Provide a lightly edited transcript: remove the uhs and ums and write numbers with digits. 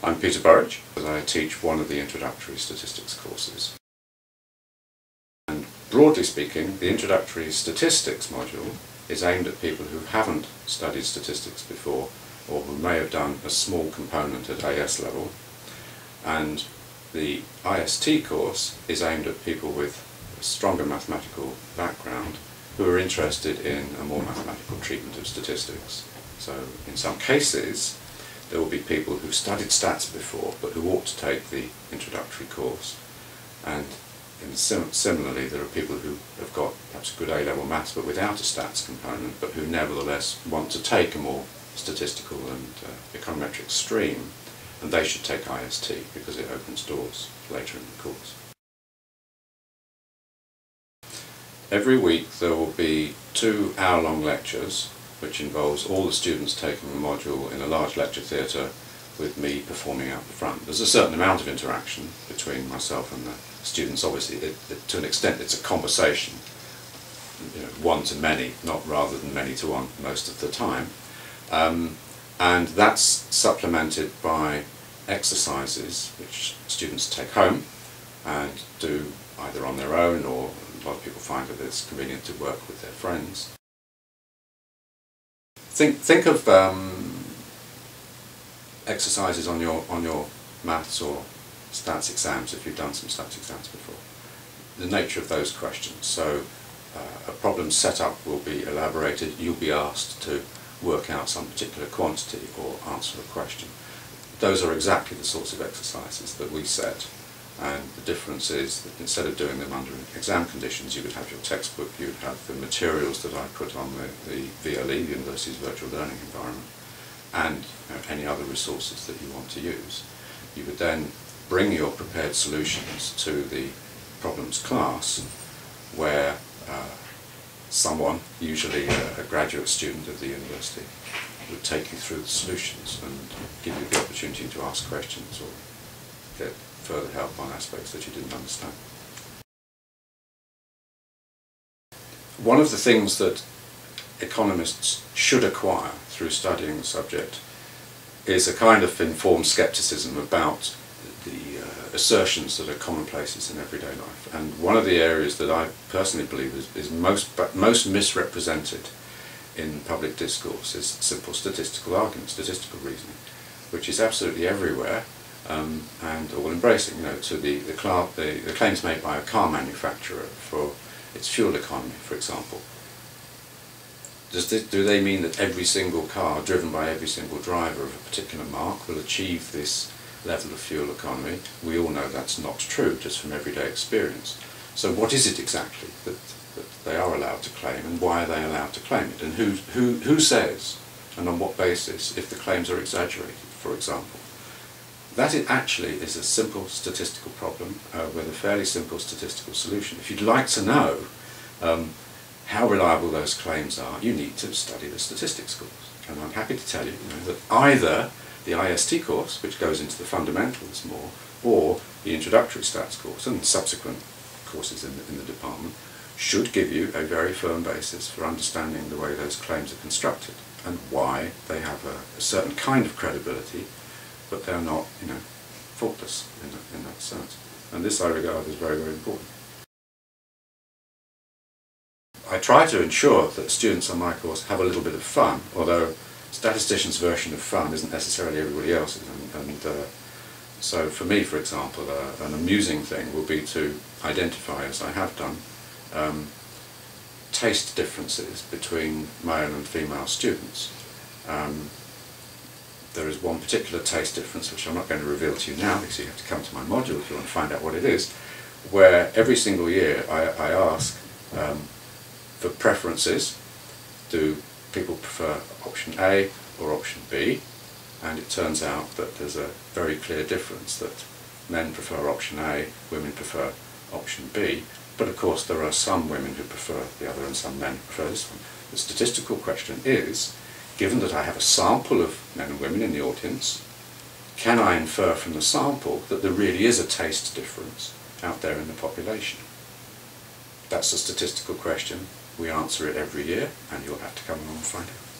I'm Peter Burridge, and I teach one of the introductory statistics courses. And broadly speaking, the introductory statistics module is aimed at people who haven't studied statistics before, or who may have done a small component at AS level. And the IST course is aimed at people with a stronger mathematical background who are interested in a more mathematical treatment of statistics. So in some cases there will be people who've studied stats before but who ought to take the introductory course, and similarly there are people who have got perhaps a good A-level maths but without a stats component, but who nevertheless want to take a more statistical and econometric stream, and they should take IST because it opens doors later in the course. Every week there will be 2 hour-long lectures, which involves all the students taking the module in a large lecture theatre with me performing out the front. There's a certain amount of interaction between myself and the students. Obviously, to an extent it's a conversation, one to many, not rather than many to one most of the time. And that's supplemented by exercises which students take home and do either on their own, or a lot of people find that it's convenient to work with their friends. Think of exercises on your maths or stats exams, if you've done some stats exams before. The nature of those questions. So a problem set up will be elaborated. You'll be asked to work out some particular quantity or answer a question. Those are exactly the sorts of exercises that we set, and the difference is that instead of doing them under exam conditions, you would have your textbook, you would have the materials that I put on the VLE, the University's Virtual Learning Environment, and any other resources that you want to use. You would then bring your prepared solutions to the problems class, where someone, usually a graduate student of the university, would take you through the solutions and give you the opportunity to ask questions or get further help on aspects that you didn't understand. One of the things that economists should acquire through studying the subject is a kind of informed skepticism about the assertions that are commonplaces in everyday life. And one of the areas that I personally believe is most misrepresented in public discourse is simple statistical argument, statistical reasoning, which is absolutely everywhere and all-embracing. To the claims made by a car manufacturer for its fuel economy, for example. Do they mean that every single car driven by every single driver of a particular marque will achieve this level of fuel economy? We all know that's not true, just from everyday experience. So what is it exactly that they are allowed to claim, and why are they allowed to claim it? And who says, and on what basis, if the claims are exaggerated, for example? That actually is a simple statistical problem with a fairly simple statistical solution. If you'd like to know how reliable those claims are, you need to study the statistics course. And I'm happy to tell you, that either the IST course, which goes into the fundamentals more, or the introductory stats course and subsequent courses in the department, should give you a very firm basis for understanding the way those claims are constructed and why they have a certain kind of credibility, but they're not, faultless in that sense. And this I regard as very, very important. I try to ensure that students on my course have a little bit of fun, although statisticians' version of fun isn't necessarily everybody else's. So for me, for example, an amusing thing will be to identify, as I have done, taste differences between male and female students. There is one particular taste difference which I'm not going to reveal to you now, because you have to come to my module if you want to find out what it is, where every single year I ask for preferences. Do people prefer option A or option B? And it turns out that there's a very clear difference, that men prefer option A, women prefer option B, but of course there are some women who prefer the other and some men who prefer this one. The statistical question is, given that I have a sample of men and women in the audience, can I infer from the sample that there really is a taste difference out there in the population? That's a statistical question. We answer it every year, and you'll have to come along and find out.